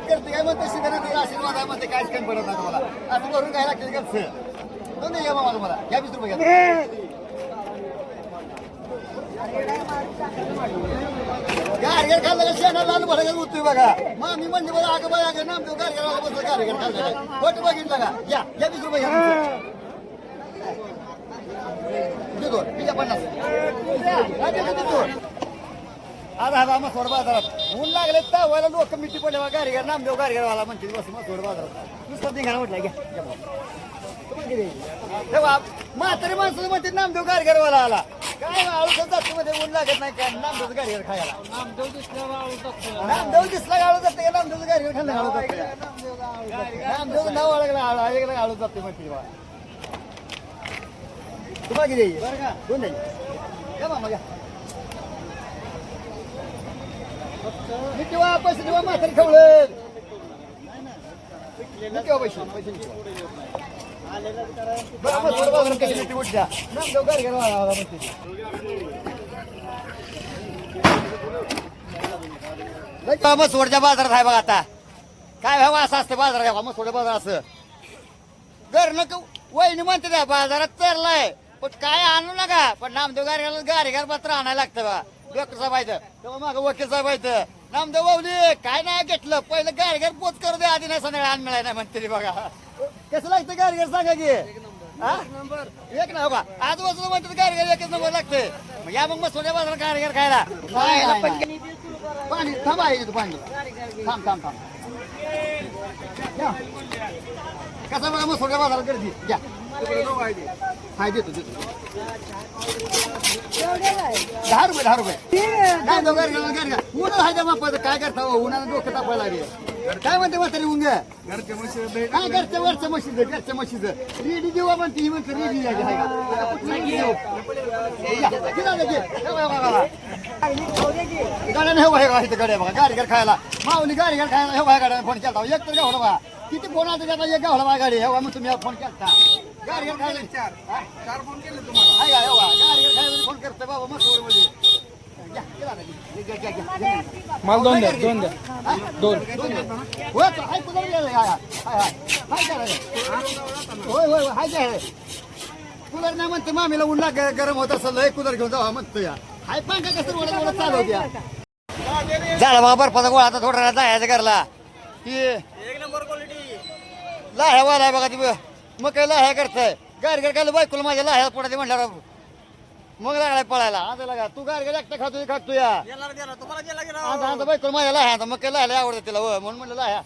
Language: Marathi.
आशीर्वाद करते काय म्हणते शिकवण्याचा आशीर्वाद आहे म्हणते काहीच कमी पडत नाही तुम्हाला असं भरून काय लागते कसं दोन घ्या मामा तुम्हाला घ्या 20 रुपये घ्या गारगेर खाल्लं का शेणा लाल भडकत उठतोय बघा मग मी म्हणजे बघा अगं बाय अगं नाम गारगेराला बसलं गारगेर खाल्लं खोट बघितलं का घ्या 20 रुपये घ्या देतो बिजा 50 आज हा मग थोडं बाजारात ऊन लागले तर लोक मिठी पडले गारगेर नामदेव गारगेरवाला म्हणते बस मग थोडं बाजारात नुसतं निघाला म्हटलं घ्या तेव्हा म्हातारी माणसं म्हणते नामदेव गारगेरवाला आला काय आळूच जातो मध्ये ऊन लागत नाही काय नामदेव गारगेर खायला नामदेव दिसला आळू जाते नामदेव गारगेर खाल्ला आळू जाते नामदेव नाव आळगला आळू जाते म्हणते तुम्हाला किती बरं का दोन द्यायची घ्या मामा घ्या मी तेव्हा पैसे तेव्हा म्हातारी खवळे तेव्हा पैसे मसोडच्या बाजारात आहे बघा आता काय भाव असं असतं बाजारात मसोडच्या बाजार असं घर नको वहिनी म्हणते त्या बाजारात चरलाय पण काय आणू नका पण नामदेव गारगेर पत्र आणायला लागतं बा डॉक्टर साहेबायचं तेव्हा मागं वकील साहेबायचं नामदेव बावली काय नाही घेतलं पहिलं गारगेर पोच करू दे आधी नाही संध्याकाळी आण मिळाय नाही म्हणते बघा कसं लागतं गारगेर सांगा की एक ना बघा आजूबाजूला म्हणतात गारगेर एकच नंबर लागते या मग मसोड्या बाजारात गारगेर खायला पाणी थांबा तू पाणी थांब थांब थांब कसा बघा मसोड्या बाजारात गर्दी घ्या हाय देतो 10 रुपये उन्हा हाय मापाचं काय करता उन्हानं डोकं तापायला लागले काय म्हणते म्हातारी उंग घरच्या म्हशी काय घरच्या वरच्या म्हशीचं घरच्या म्हशीचं रेडी जेव्हा म्हणते ही म्हणते रेडी गाड्याने हे गाड्या बघा गाडीगर खायला माऊली गाडीगर खायला हे गाड्याने फोन केला एक तर गावला बघा किती फोन आला त्याचा एक गावला बघा गाडी हे मग तुम्ही फोन केला गाडीगर खायला 4 फोन केले तुम्हाला आहे का गाडीगर खायला फोन करते बाबा मस्त मला दोन द्या कूलर नाही म्हणते मामीला उन्हा गरम होत असेल कूलर घेऊन जावा म्हणतो या हाय पंखा कसं ओढत चालू द्या झाला बघा बर्फाचा गोळा आता थोडा जायचं घरला की एक नंबर क्वालिटी लाह्या वाला बघा ती मग काय लाह्या करताय गारगेर काय बायकोला माझ्या लाह्या पडते म्हणल्यावर मग लागलाय पळायला आता लागा तू गारगेर एकटा खातो या आता बायकोला माझ्या लाह्या मग काय लाह्या आवडतं तिला म्हणून म्हणलं लाह्या